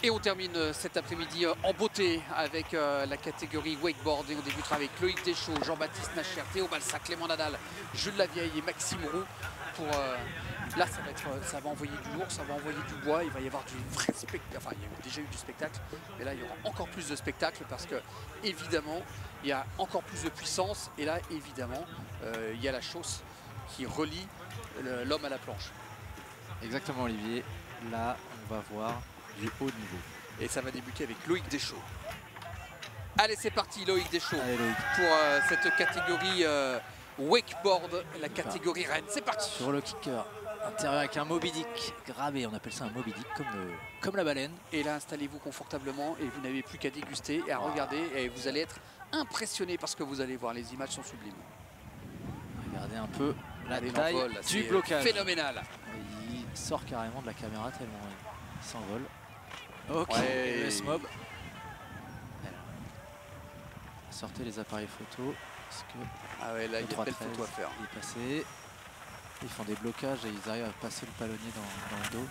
Et on termine cet après-midi en beauté avec la catégorie wakeboard. Et on débutera avec Loïc Deschaux, Jean-Baptiste Nacher, Théo Balsa, Clément Nadal, Jules Lavieille et Maxime Roux. Pour, là, ça va envoyer du lourd, ça va envoyer du bois. Il va y avoir du vrai spectacle. Enfin, il y a déjà eu du spectacle, mais là, il y aura encore plus de spectacle parce que, évidemment, il y a encore plus de puissance. Et là, évidemment, il y a la chausse qui relie l'homme à la planche. Exactement, Olivier. Là, on va voir du haut niveau. Et ça va débuter avec Loïc Deschaux. Allez, c'est parti, Loïc Deschaux. Allez, Loïc. Pour cette catégorie wakeboard, la catégorie reine. C'est parti. Sur le kicker intérieur avec un Moby Dick gravé, on appelle ça un Moby Dick comme la baleine. Et là, installez-vous confortablement et vous n'avez plus qu'à déguster et à regarder. Et vous allez être impressionné parce que vous allez voir, les images sont sublimes. Regardez un peu la Allez, taille l'envol, là, du blocage. Phénoménal. Il sort carrément de la caméra tellement il s'envole. Ok, Ouais. le S-Mob. Sortez les appareils photo. Parce que Ah ouais, là, il y a belle 3-13, photo à faire. il est passé. Ils font des blocages et ils arrivent à passer le palonnier dans le dos.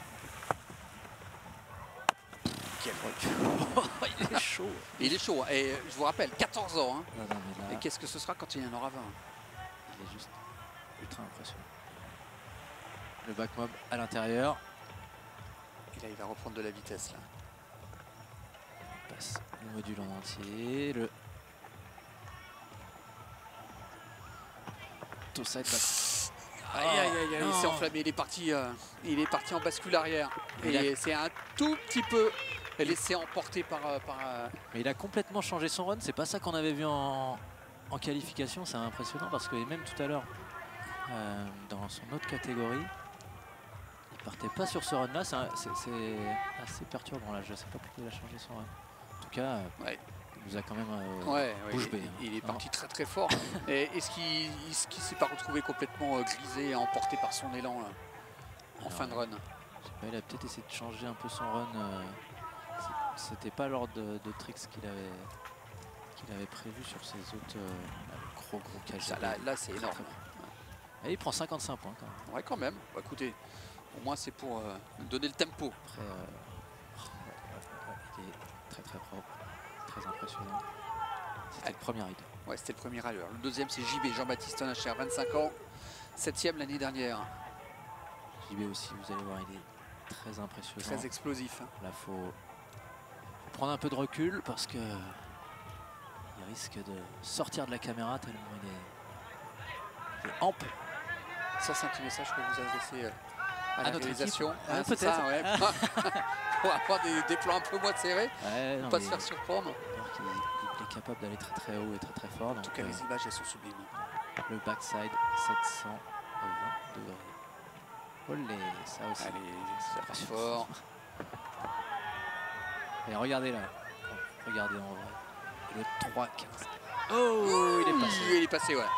Quel recul. Il est chaud. Il est chaud. Et je vous rappelle, 14 ans. Hein. Non, mais là, Et qu'est-ce que ce sera quand il y en aura 20? il est juste ultra impressionnant. Le back mob à l'intérieur. Et là, il va reprendre de la vitesse. Là. Il passe le module en entier. Le toe side back. Aïe, aïe, aïe, aïe, il s'est enflammé. Il est parti en bascule arrière. Et c'est un tout petit peu laissé emporter par... Mais il a complètement changé son run. C'est pas ça qu'on avait vu en qualification. C'est impressionnant parce que même tout à l'heure, dans son autre catégorie, il partait pas sur ce run là. C'est assez perturbant là. Je sais pas pourquoi il a changé son run. En tout cas, Ouais. il nous a quand même bouche bée. Il est parti très très fort. Et est-ce qu'il ne s'est pas retrouvé complètement grisé et emporté par son élan là, en fin de run? Je sais pas, il a peut-être essayé de changer un peu son run. C'était pas l'ordre de tricks qu'il avait prévu sur ses autres gros cages. Là c'est énorme. Et il prend 55 points quand même. Ouais, quand même. Bah, écoutez, au moins c'est pour donner le tempo. Après, il est très très propre, très impressionnant. C'était le premier rider. Ouais, c'était le premier à l'heure. Le deuxième, c'est JB, Jean-Baptiste Nacher, 25 ans, 7e l'année dernière. JB aussi, vous allez voir, il est très impressionnant. Très explosif. Hein. Là, faut prendre un peu de recul parce que il risque de sortir de la caméra tellement il est ample. Ça, c'est un petit message que vous adressez à la notre réalisation. Ah, c'est peut-être. ça, ouais. Pour avoir des plans un peu moins serrés, Ouais, pour pas se faire surprendre. Alors qu'il est capable d'aller très très haut et très très fort. En tout cas, les images, elles sont sublimes. Le backside, 720 degrés. Olé, ça aussi. Allez, ça passe fort. Et regardez là. Regardez en vrai. Le 3-15. Oh, il est passé. Il est passé, ouais.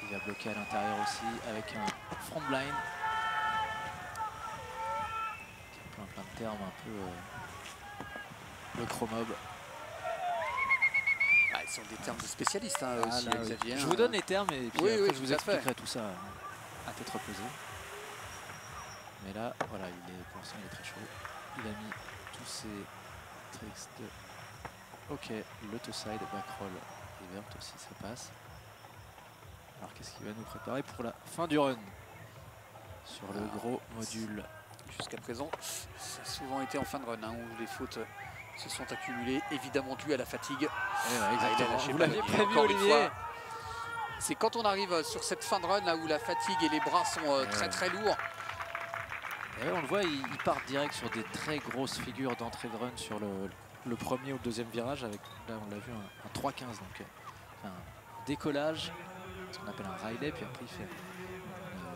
Il va bloquer à l'intérieur aussi avec un front blind. Plein de termes, un peu le chromob. Ah, ils sont des termes de spécialistes hein, aussi, là, Xavier. Je vous donne les termes et puis après je vous tout à fait. expliquerai tout ça à tête reposée. Mais là, voilà, pour l'instant il est très chaud. Il a mis tous ses tricks de... Ok, le toe side, back roll, invert aussi, ça passe. Alors qu'est-ce qu'il va nous préparer pour la fin du run sur le gros module? Jusqu'à présent, ça a souvent été en fin de run hein, où les fautes se sont accumulées, évidemment dues à la fatigue. Exactement. Vous l'aviez prévu, encore une Olivier. fois. C'est quand on arrive sur cette fin de run là où la fatigue et les bras sont très très lourds. Et là, on le voit, il part direct sur des très grosses figures d'entrée de run sur le premier ou le deuxième virage avec, là on l'a vu, un 3-15, donc un décollage, ce qu'on appelle un Riley, puis après il fait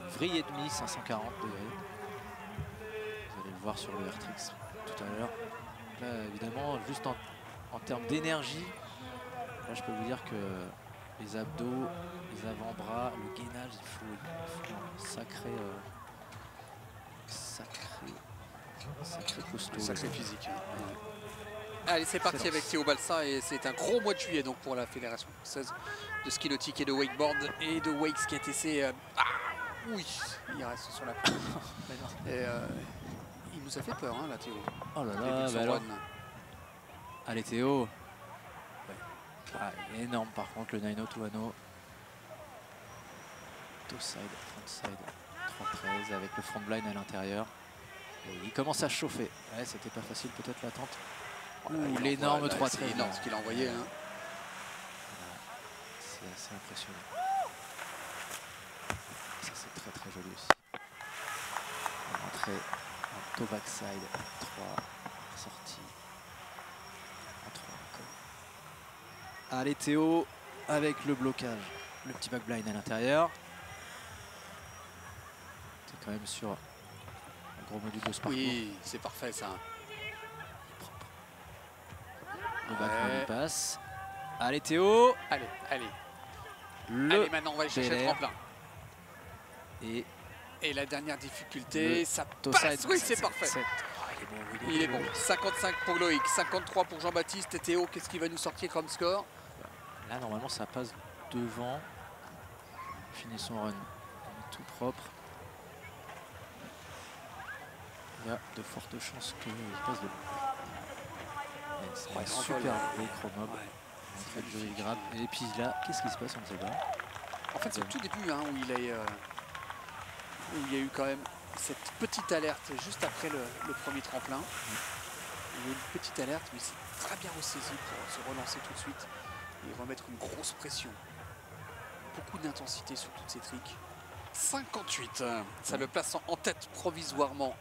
une vrille et demi, 540 degrés. Vous allez le voir sur le R-Trix tout à l'heure. Là évidemment, juste en termes d'énergie, là je peux vous dire que les abdos, les avant-bras, le gainage, il faut un sacré costaud. Sacré physique. Allez, c'est parti avec Théo Balsa et c'est un gros mois de juillet donc pour la Fédération française de ski nautique et de wakeboard et de wake ski ATC. Oui, il reste sur la et, il nous ça fait peur, hein, là, Théo. Oh là Début de là, son bah alors. run. Allez Théo. Ouais. Ah, énorme par contre le 90210. Toe side, front side, 3-13 avec le front blind à l'intérieur. Et il commence à chauffer. Ouais, c'était pas facile peut-être l'attente. Ouh, l'énorme 3-13. C'est énorme ce qu'il a envoyé. Hein. C'est assez impressionnant. Ça c'est très très joli aussi. Entrée en toe backside, 3, sortie. En 3 encore. Allez Théo, avec le blocage. Le petit back blind à l'intérieur. C'est quand même sur un gros module de spark. Oui, c'est parfait ça. Le back blind passe. Allez Théo. Allez, allez. Le allez, maintenant on va aller chercher le tremplin. Et la dernière difficulté, ça passe. Oui, c'est parfait. Il est bon. 55 pour Loïc, 53 pour Jean-Baptiste. Et Théo, qu'est-ce qu'il va nous sortir comme score? Là, normalement, ça passe devant. Finit son run tout propre. Il y a de fortes chances qu'il passe devant. C'est un super beau chromob. Ouais. Joli grab. Et puis là, qu'est-ce qui se passe? On ne sait pas. En fait, c'est le tout début hein, où il y a eu quand même cette petite alerte juste après le premier tremplin. Il y a eu une petite alerte, mais c'est très bien ressaisi pour se relancer tout de suite et remettre une grosse pression. Beaucoup d'intensité sur toutes ces tricks. 58, ça le place en tête provisoirement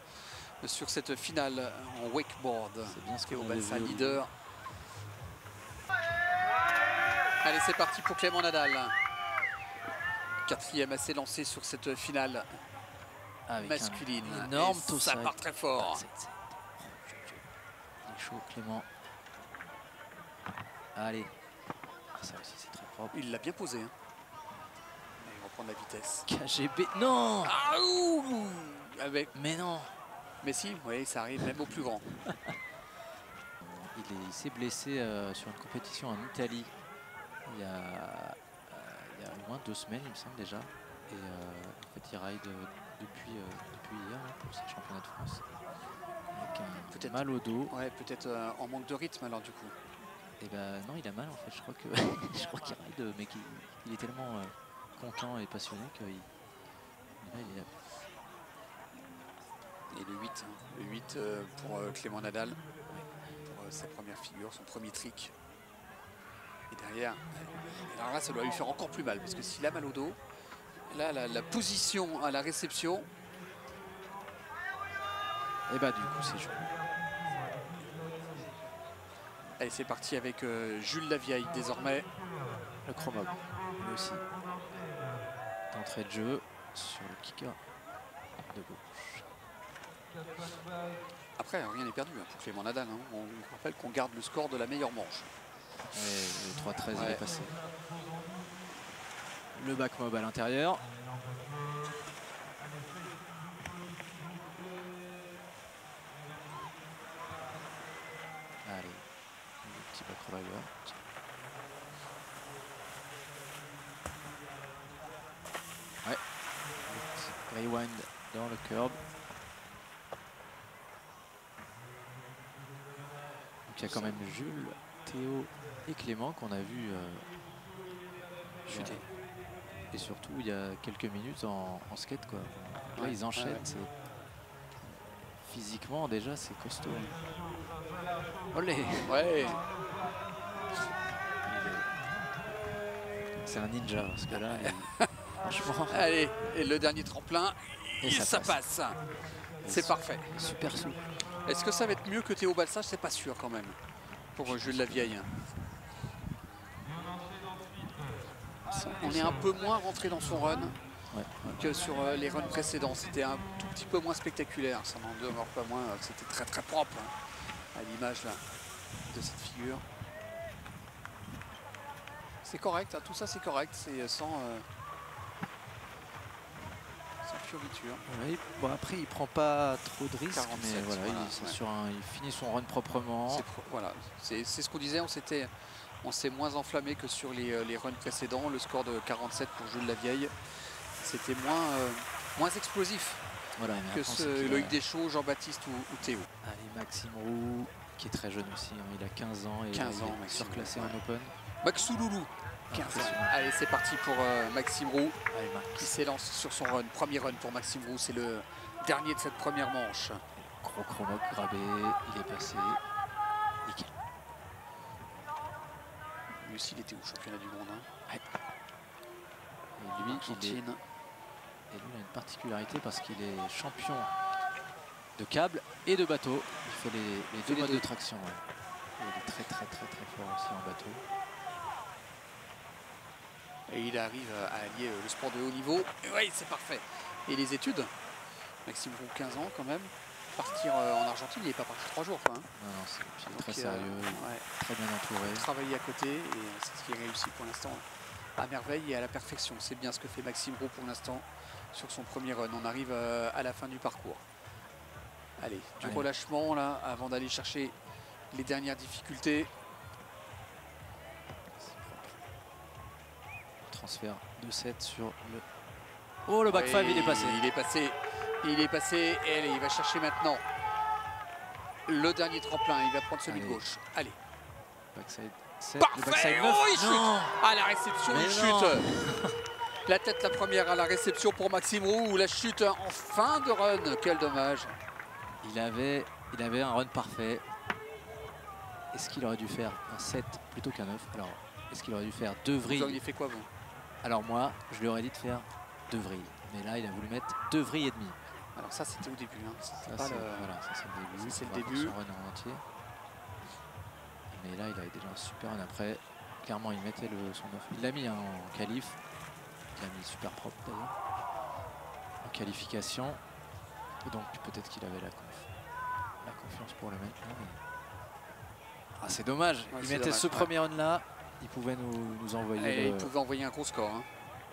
sur cette finale en wakeboard. C'est bien ce Théo Balsas, leader. Allez, c'est parti pour Clément Nadal. 4e à s'élancer sur cette finale avec masculine. Énorme toe side. Ça part très fort. Il est chaud, Clément. Allez. Ça aussi, c'est très propre. Il l'a bien posé. Hein. Il va prendre la vitesse. KGB. Non. Ah, ouh, avec... Mais non. Mais si, oui, ça arrive même au plus grand. Il s'est blessé sur une compétition en Italie il y a au moins 2 semaines, il me semble déjà. Et en fait, il ride depuis hier hein, pour ce championnat de France. Avec un mal au dos. Ouais, peut-être en manque de rythme alors du coup. Et ben non, il a mal en fait. Je crois qu'il ride, mais qu'il est tellement content et passionné qu'il il a... Et le 8, hein. Le 8 pour Clément Nadal, pour sa première figure, son premier trick. Et derrière, alors là ça doit lui faire encore plus mal, parce que s'il a mal au dos, là la position à la réception. Et bah du coup c'est chaud. Allez, c'est parti avec Jules Lavieille désormais. Le chromob, lui aussi. D'entrée de jeu sur le kicker de gauche. Après, rien n'est perdu hein, pour Clément Nadal. Hein. On rappelle qu'on garde le score de la meilleure manche. Et le 3-13 il est passé. Le back mob à l'intérieur. Allez, le petit back roller. Ouais, le petit rewind dans le curb. Donc il y a quand même Jules, Théo et Clément qu'on a vu chuter. Et surtout il y a quelques minutes en skate quoi. Là ils enchaînent. Physiquement déjà c'est costaud. Olé. Ouais. C'est un ninja parce que là franchement. Allez, et le dernier tremplin, et ça passe. C'est parfait. Super souple. Est-ce que ça va être mieux que Théo Balsas? C'est pas sûr quand même. Pour Jules Lavieille. On est un peu moins rentré dans son run que sur les runs précédents. C'était un tout petit peu moins spectaculaire. Ça n'en demeure pas moins. C'était très très propre hein, à l'image de cette figure. C'est correct, hein, tout ça c'est correct. C'est sans fioriture. Oui, bon, après il prend pas trop de risques. 47, mais voilà, voilà, il finit son run proprement. Voilà, c'est ce qu'on disait. On s'est moins enflammé que sur les runs précédents. Le score de 47 pour Jules Lavieille, c'était moins explosif. Voilà, mais que après, on sait qu'il Loïc Deschaux, Jean-Baptiste ou Théo. Allez, Maxime Roux, qui est très jeune aussi, hein, il a 15 ans et 15 il ans, est Maxime surclassé Roux, en Open. Maxouloulou, 15 ans. Impressionnant. Allez, c'est parti pour Maxime Roux Allez, qui Max. s'élance sur son run. Premier run pour Maxime Roux, c'est le dernier de cette première manche. Gros chrono grabé, il est passé. Nickel. Lui aussi, il était au championnat du monde. Hein. Et lui, Argentine. il a une particularité parce qu'il est champion de câble et de bateau. Il fait les deux modes de traction. Ouais. Et il est très fort aussi en bateau. Et il arrive à allier le sport de haut niveau. Oui, c'est parfait. Et les études, Maxime Roux, 15 ans quand même. Partir en Argentine, il n'est pas parti 3 jours. Quoi, hein. Non, c'est très sérieux, ouais. très bien entouré. Travailler à côté, et c'est ce qui est réussi pour l'instant à merveille et à la perfection. C'est bien ce que fait Maxime Roux pour l'instant sur son premier run. On arrive à la fin du parcours. Allez, du relâchement là, avant d'aller chercher les dernières difficultés. Transfert de 7 sur le... Oh, le back 5, il est passé. Il est passé et allez, il va chercher maintenant le dernier tremplin. Il va prendre celui de gauche. Allez. Backside 7, parfait. le backside 9. Oh, il chute. À la réception, mais il chute. La tête la première à la réception pour Maxime Roux. La chute en fin de run. Quel dommage. Il avait un run parfait. Est-ce qu'il aurait dû faire un 7 plutôt qu'un 9? Alors, est-ce qu'il aurait dû faire 2 vrilles? Vous auriez fait quoi, vous? Alors moi, je lui aurais dit de faire 2 vrilles. Mais là, il a voulu mettre 2 vrilles et demie. Alors ça, c'était au début. Hein. Ça, c'est le début. C'est le début. Son run en entier. Mais là, il avait déjà un super run après. Clairement, il mettait son 9. Il l'a mis hein, en qualif. Il l'a mis super propre d'ailleurs. En qualification. Et donc, peut-être qu'il avait la confiance pour le mettre. Ah, c'est dommage. Ouais, il mettait ce premier run là. Il pouvait nous envoyer. Il pouvait envoyer un gros score. Hein.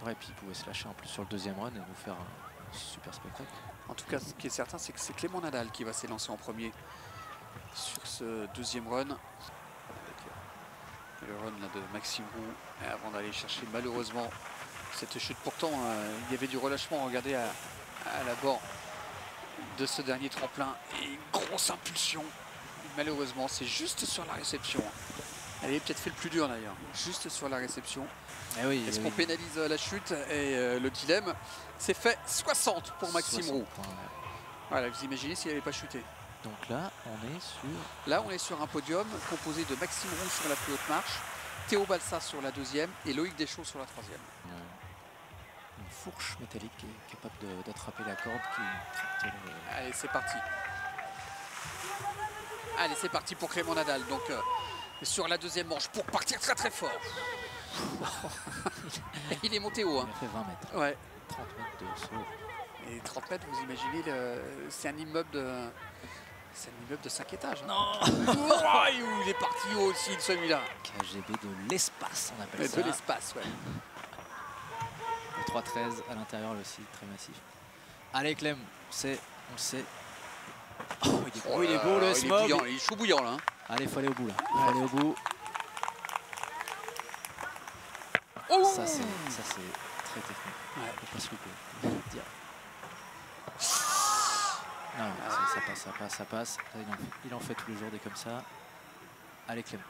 Ouais, puis il pouvait se lâcher en plus sur le deuxième run et nous faire un super spectacle. En tout cas, ce qui est certain, c'est que c'est Clément Nadal qui va s'élancer en premier sur ce deuxième run. Avec le run là, de Maxime Roux, avant d'aller chercher malheureusement cette chute. Pourtant, il y avait du relâchement. Regardez à l'abord de ce dernier tremplin. Et une grosse impulsion. Et malheureusement, c'est juste sur la réception. Elle avait peut-être fait le plus dur d'ailleurs. Juste sur la réception. Oui, est-ce qu'on pénalise la chute? Et le dilemme, c'est fait 60 pour Maxime 60 Roux. Points, ouais. Voilà, vous imaginez s'il n'avait pas chuté. Donc là, on est sur un podium composé de Maxime Roux sur la plus haute marche, Théo Balsas sur la deuxième et Loïc Deschaux sur la troisième. Une fourche métallique qui est capable d'attraper la corde. Allez, c'est parti. Allez, c'est parti pour Clément Nadal. Donc sur la deuxième manche pour partir très fort. Il est monté haut. Hein. Il a fait 20 mètres. Ouais. 30 mètres de saut. Et 30 mètres, vous imaginez, c'est un immeuble de 5 étages. Hein. Non. Il est parti haut aussi, celui-là. KGB de l'espace, on appelle ça. De l'espace, ouais. Le 3-13 à l'intérieur aussi, très massif. Allez Clem, on sait. Oh, il est beau le smog. Il est chaud bouillant là. Hein. Allez, il faut aller au bout là. Faut aller au bout. Oh, ça c'est très technique. Ouais. Faut pas se louper. Non, ça passe. Il en fait tous les jours des comme ça. Allez Clem.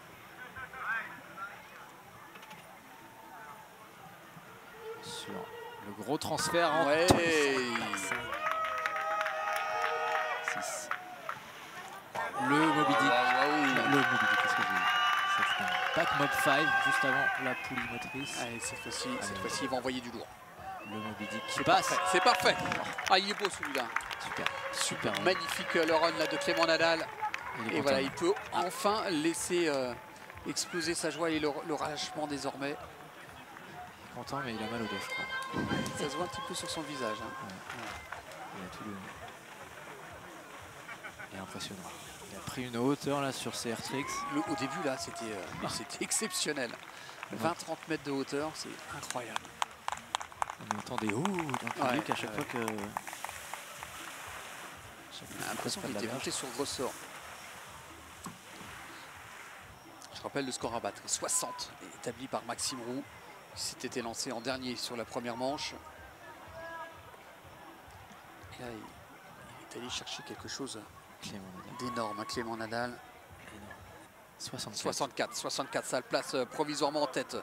Sur le gros transfert en 6. Le Moby Dick. Le Moby Dick, qu'est-ce que j'ai dit? C'est un back mob 5 juste avant la poulie motrice. Allez, cette fois-ci, il va envoyer du lourd. Le Moby Dick qui passe. C'est parfait. Ah, il est beau celui-là. Super. Magnifique le run là de Clément Nadal. Et voilà, il peut enfin laisser exploser sa joie et le relâchement désormais. Il est content, mais il a mal au dos, je crois. Ça se voit un petit peu sur son visage. Hein. Il a tout le... Il est impressionnant. Il a pris une hauteur là sur ses air-tricks. Au début là, c'était exceptionnel. 20-30 mètres de hauteur, c'est incroyable. On entend des ouh dans le public à chaque fois que... J'ai l'impression qu'il était monté sur le ressort. Je rappelle le score à battre, 60, établi par Maxime Roux, qui s'était élancé en dernier sur la première manche. Et là, est allé chercher quelque chose Clément Nadal. d'énorme, hein, Clément Nadal. 64. Ça le place provisoirement en tête.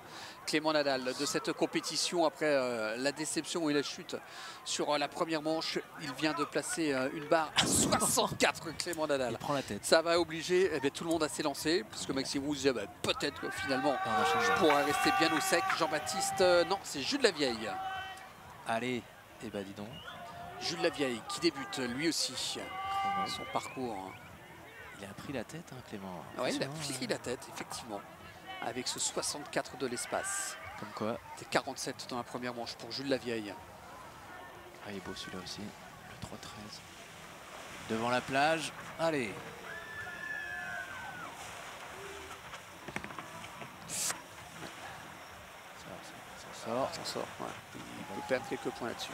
Clément Nadal de cette compétition après la déception et la chute sur la première manche. Il vient de placer une barre à 64, Clément Nadal. Il prend la tête. Ça va obliger tout le monde à s'élancer, puisque Maxime Roux disait peut-être que finalement je pourrais rester bien au sec. Jean-Baptiste, non, c'est Jules Lavieille. Allez, et bah dis donc. Jules Lavieille qui débute lui aussi son parcours. Il a pris la tête, hein, Clément. Oui, il a pris la tête, effectivement, avec ce 64 de l'espace. Comme quoi. C'était 47 dans la première manche pour Jules Lavieille. Ah, il est beau celui-là aussi. Le 3-13. Devant la plage. Allez. Ça sort. Ouais. Il peut perdre quelques points là-dessus.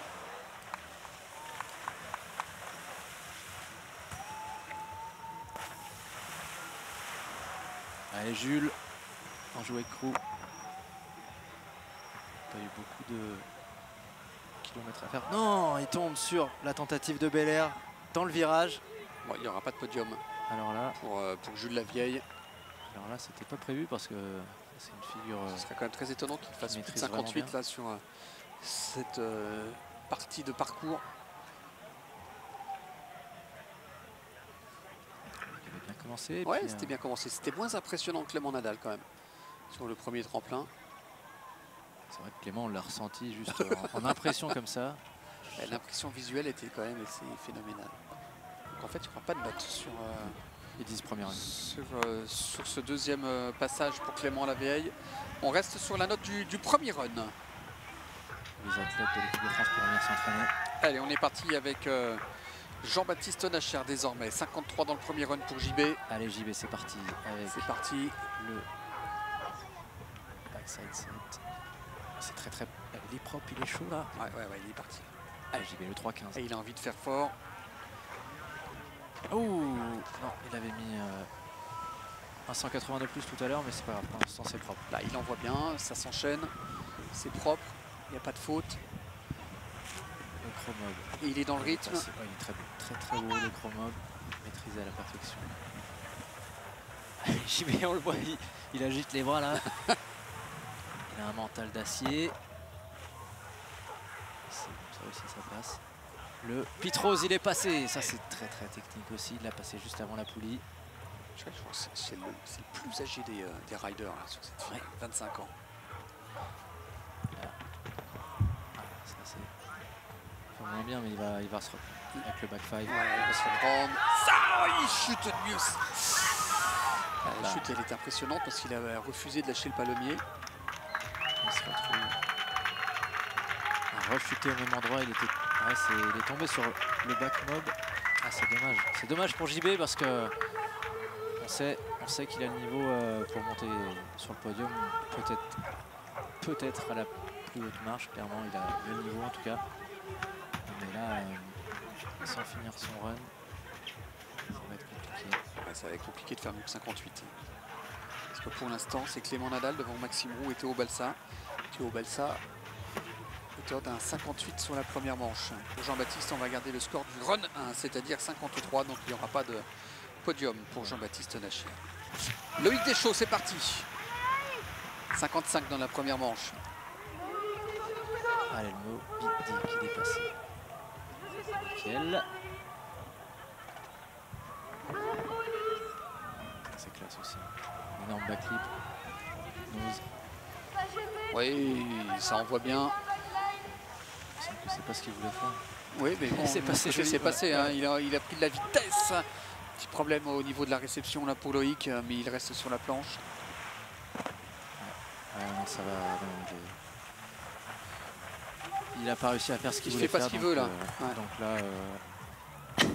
Allez Jules, en jouet crew. Pas eu beaucoup de kilomètres à faire. Non, il tombe sur la tentative de Belair dans le virage. Bon, il n'y aura pas de podium. Alors là, pour Jules Lavieille. Alors là, c'était pas prévu parce que c'est une figure. Ce serait quand même très étonnant qu'il fasse plus de 58 là sur cette partie de parcours. Commencé, ouais, c'était bien commencé. C'était moins impressionnant que Clément Nadal quand même sur le premier tremplin. C'est vrai que Clément, on l'a ressenti juste en impression comme ça. L'impression visuelle était quand même assez phénoménale. Donc en fait, il n'y aura pas de note sur les 10 premières années. Sur ce deuxième passage pour Clément Lavieille. On reste sur la note du premier run. Les athlètes de l'équipe de France pour venir s'entraîner. Allez, on est parti avec Jean-Baptiste Nacher désormais, 53 dans le premier run pour JB. Allez JB, c'est parti. C'est parti. Le backside set. C'est très... Il est propre, il est chaud là. Ouais, il est parti. Allez JB, le 3-15. Et il a envie de faire fort. Oh non, il avait mis un 180 de plus tout à l'heure, mais c'est pas grave, pour l'instant c'est propre. Là, il envoie bien, ça s'enchaîne, c'est propre, il n'y a pas de faute. Le chromob. Et il est dans le rythme. Ouais, il est très haut le chromob, maîtrisé à la perfection. JB, on le voit, il agite les bras là. Il a un mental d'acier. Ça aussi ça passe. Le Pitrose, il est passé. Ça c'est très technique aussi. Il l'a passé juste avant la poulie. Je crois que c'est le plus âgé des riders là, sur cette fille, 25 ans. Là. Ah, ça c'est moins bien, mais il va se reprendre avec le back five. Ouais, il va se reprendre. Ça, il chute de mieux. La chute, elle est impressionnante parce qu'il a refusé de lâcher le palommier. Il se retrouve à rechuter au même endroit. Il est tombé sur le back mob. Ah, c'est dommage. C'est dommage pour JB parce que on sait qu'il a le niveau pour monter sur le podium. Peut-être à la plus haute marche. Clairement, il a le niveau en tout cas. Mais là, sans finir son run, ça va être compliqué. Ouais, ça va être compliqué de faire mieux que 58. Parce que pour l'instant, c'est Clément Nadal devant Maxime Roux et Théo Balsa. Théo Balsa, auteur d'un 58 sur la première manche. Pour Jean-Baptiste, on va garder le score du run 1, c'est-à-dire 53, donc il n'y aura pas de podium pour Jean-Baptiste Nacher. Loïc Deschaux, c'est parti. 55 dans la première manche. Allez, le mot Big D qui dépasse. Nickel. C'est classe aussi. Énorme backflip. Nose. Oui, ça envoie bien. Je sens que c'est pas ce qu'il voulait faire. Oui, mais bon, c'est passé. Hein. Il a pris de la vitesse. Petit problème au niveau de la réception là pour Loïc, mais il reste sur la planche. Non, ça va. Non, il n'a pas réussi à faire ce qu'il voulait faire. Il fait pas ce qu'il veut là. Donc là,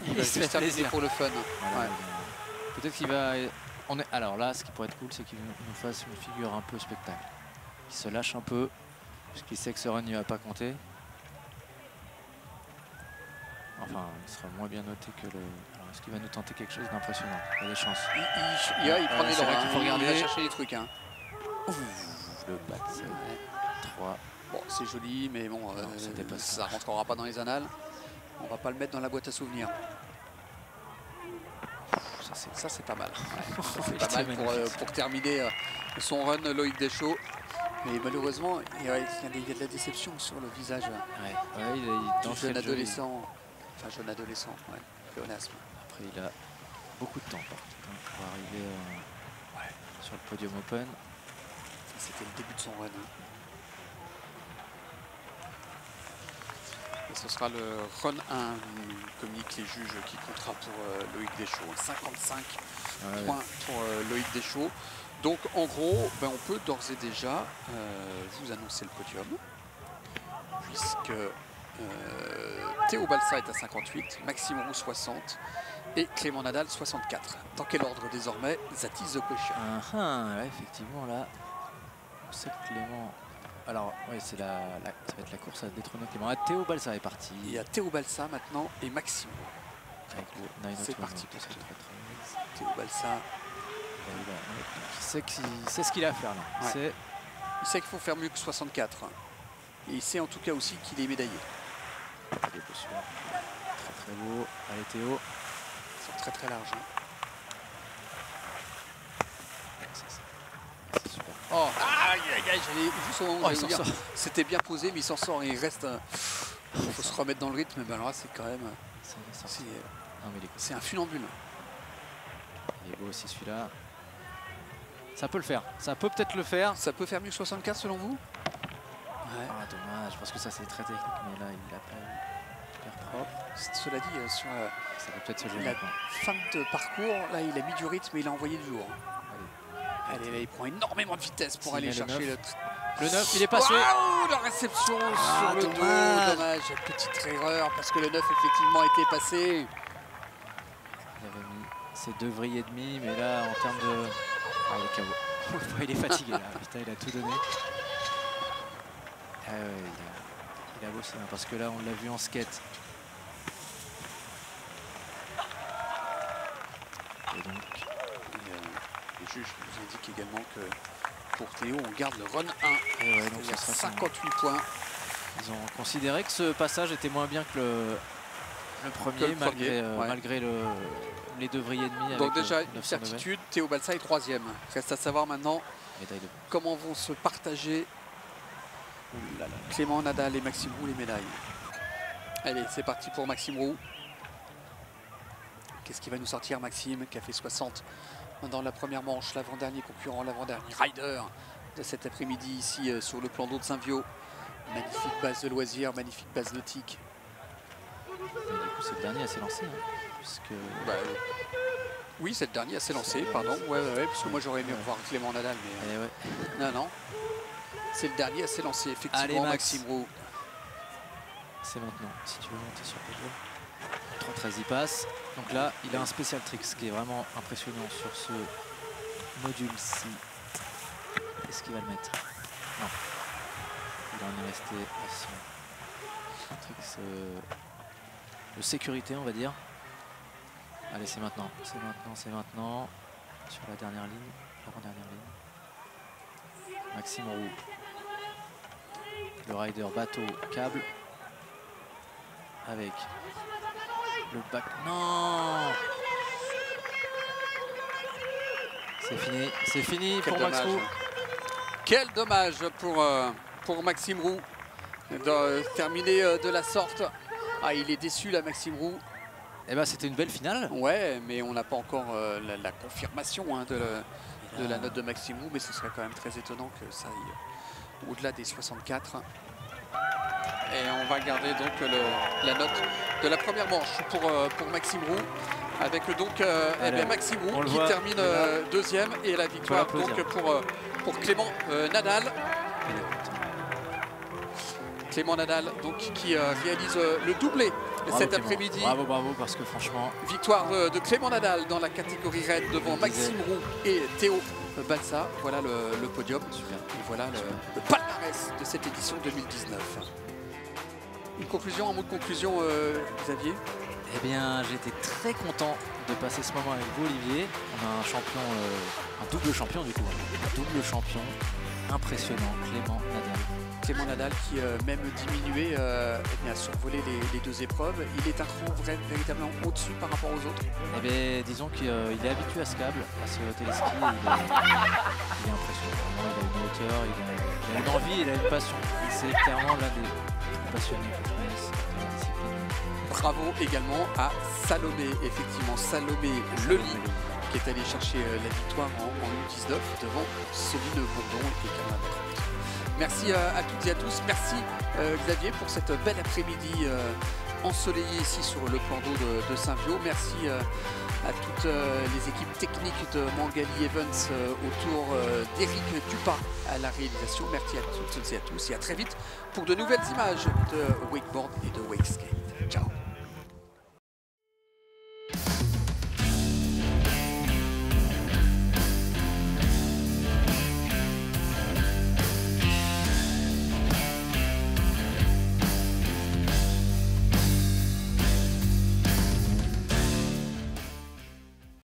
il va juste terminer pour le fun. Voilà, peut-être qu'il va. Alors là, ce qui pourrait être cool, c'est qu'il nous fasse une figure un peu spectacle. Il se lâche un peu, puisqu'il sait que ce run ne va pas compter. Enfin, il sera moins bien noté que le. Alors, est-ce qu'il va nous tenter quelque chose d'impressionnant? Il y a des chances. Il prend des droits, qu'il faut regarder. Il va chercher des trucs. Hein. Le back 3. Bon, c'est joli, mais bon, ça rentrera pas dans les annales. On va pas le mettre dans la boîte à souvenirs. Ça c'est pas mal. Ouais, ça c'est pas mal pour terminer son run, Loïc Deschaux. Mais malheureusement, il y a de la déception sur le visage du jeune adolescent. Enfin, jeune adolescent, ouais, pléonasme. Après, il a beaucoup de temps par contre, pour arriver sur le podium open. C'était le début de son run. Et ce sera le run 1, communiquent les juges, qui comptera pour Loïc Deschaux. 55 points pour Loïc Deschaux. Donc en gros, ben, on peut d'ores et déjà vous annoncer le podium, puisque Théo Balsa est à 58, Maxime Roux 60 et Clément Nadal 64. Dans quel ordre désormais? That is the question. Ouais, effectivement là, c'est Clément. Alors oui, ça va être la course à détrôner Clément. Théo Balsa est parti. Il y a Théo Balsa maintenant et Maxime. C'est parti pour Théo Balsa. Il sait ce qu'il a à faire là. Ouais. Il sait qu'il faut faire mieux que 64. Et il sait en tout cas aussi qu'il est médaillé. Très très beau. Allez Théo. Ils sont très larges. C'est super. Oh, j'allais juste au moment où il dire, c'était bien posé, mais il s'en sort. Il reste. Il faut se remettre dans le rythme. Mais alors là, c'est quand même. C'est un funambule. Il est beau aussi celui-là. Ça peut le faire. Ça peut peut-être le faire. Ça peut faire mieux que 64 selon vous? Ouais. Ah, dommage, parce que ça c'est très technique, mais là il l'a pas eu hyper propre. Cela dit, sur ça peut peut-être se jouer la fin de parcours, là il a mis du rythme et il a envoyé du lourd. Allez, là il prend énormément de vitesse pour aller chercher le 9, il est passé. Waouh, la réception sur le dos, dommage, petite erreur parce que le 9 effectivement était passé. Il avait mis ses 2 vrilles et demi, mais là en termes de... Ah, il est KO. Il est fatigué là, putain, il a tout donné. Ah ouais, il a bossé, hein, parce que là on l'a vu en skate. Et donc les juges nous indiquent également que pour Théo on garde le run 1. Et ouais, donc il y a 58 points. Ils ont considéré que ce passage était moins bien que le premier, malgré les 2 vrilles et demi. Donc déjà une certitude, Théo Balsa est 3e. Reste à savoir maintenant comment vont se partager Clément Nadal et Maxime Roux les médailles. Allez, c'est parti pour Maxime Roux. Qu'est-ce qui va nous sortir Maxime, qui a fait 60 dans la première manche, l'avant-dernier concurrent, l'avant-dernier rider de cet après-midi ici sur le plan d'eau de Saint-Viaud. Magnifique base de loisirs, magnifique base nautique. Et du coup, c'est le dernier à s'élancer, puisque... oui, c'est le dernier à s'élancer, pardon. Ouais, parce que moi j'aurais aimé revoir Clément Nadal, mais non. C'est le dernier à s'élancer, effectivement. Allez, Maxime Roux. C'est maintenant, si tu veux monter sur le jeu. 3-13, il passe. Donc là, il a un spécial trick, ce qui est vraiment impressionnant sur ce module-ci. Est-ce qu'il va le mettre? Non. Il en est resté à son trick de sécurité, on va dire. Allez, c'est maintenant. C'est maintenant. Sur la dernière ligne, l'avant-dernière ligne. Maxime Roux. Le rider bateau câble avec le back. Non, c'est fini pour Max Roux. Quel dommage pour Maxime Roux de terminer de la sorte. Ah, il est déçu là, Maxime Roux. Eh ben, c'était une belle finale. Ouais, mais on n'a pas encore la confirmation de la note de Maxime Roux, mais ce serait quand même très étonnant que ça aille au-delà des 64. Et on va garder donc la note de la première manche pour Maxime Roux, avec donc Maxime Roux qui termine deuxième, et la victoire donc pour Clément Nadal. Clément Nadal donc qui réalise le doublé cet après-midi. Bravo, parce que franchement... Victoire de Clément Nadal dans la catégorie raid devant Maxime Roux et Théo Balsa. Voilà le podium. Super. Et voilà le palmarès de cette édition 2019. Une conclusion, un mot de conclusion, Xavier? Eh bien, j'étais très content de passer ce moment avec vous, Olivier. On a un champion, un double champion du coup. Un double champion impressionnant, Clément Nadal. Clément Nadal qui, même diminué, a survolé les deux épreuves. Il est un cran véritablement au-dessus par rapport aux autres. Eh bien, disons qu'il est habitué à ce câble, à ce téléski. Il est impressionnant. Il a une hauteur, il a une envie, il a une passion. C'est clairement l'un des passionnés que je connaisse dans la discipline. Bravo également à Salomé, effectivement, Salomé Lely, qui est allé chercher la victoire en U19 devant Soline Bourdon et Carla Macron. Merci à toutes et à tous. Merci Xavier pour cette belle après-midi ensoleillée ici sur le plan d'eau de Saint-Viaud. Merci à toutes les équipes techniques de Mangali Evans autour d'Éric Dupin à la réalisation. Merci à toutes et à tous et à très vite pour de nouvelles images de wakeboard et de wakeskate.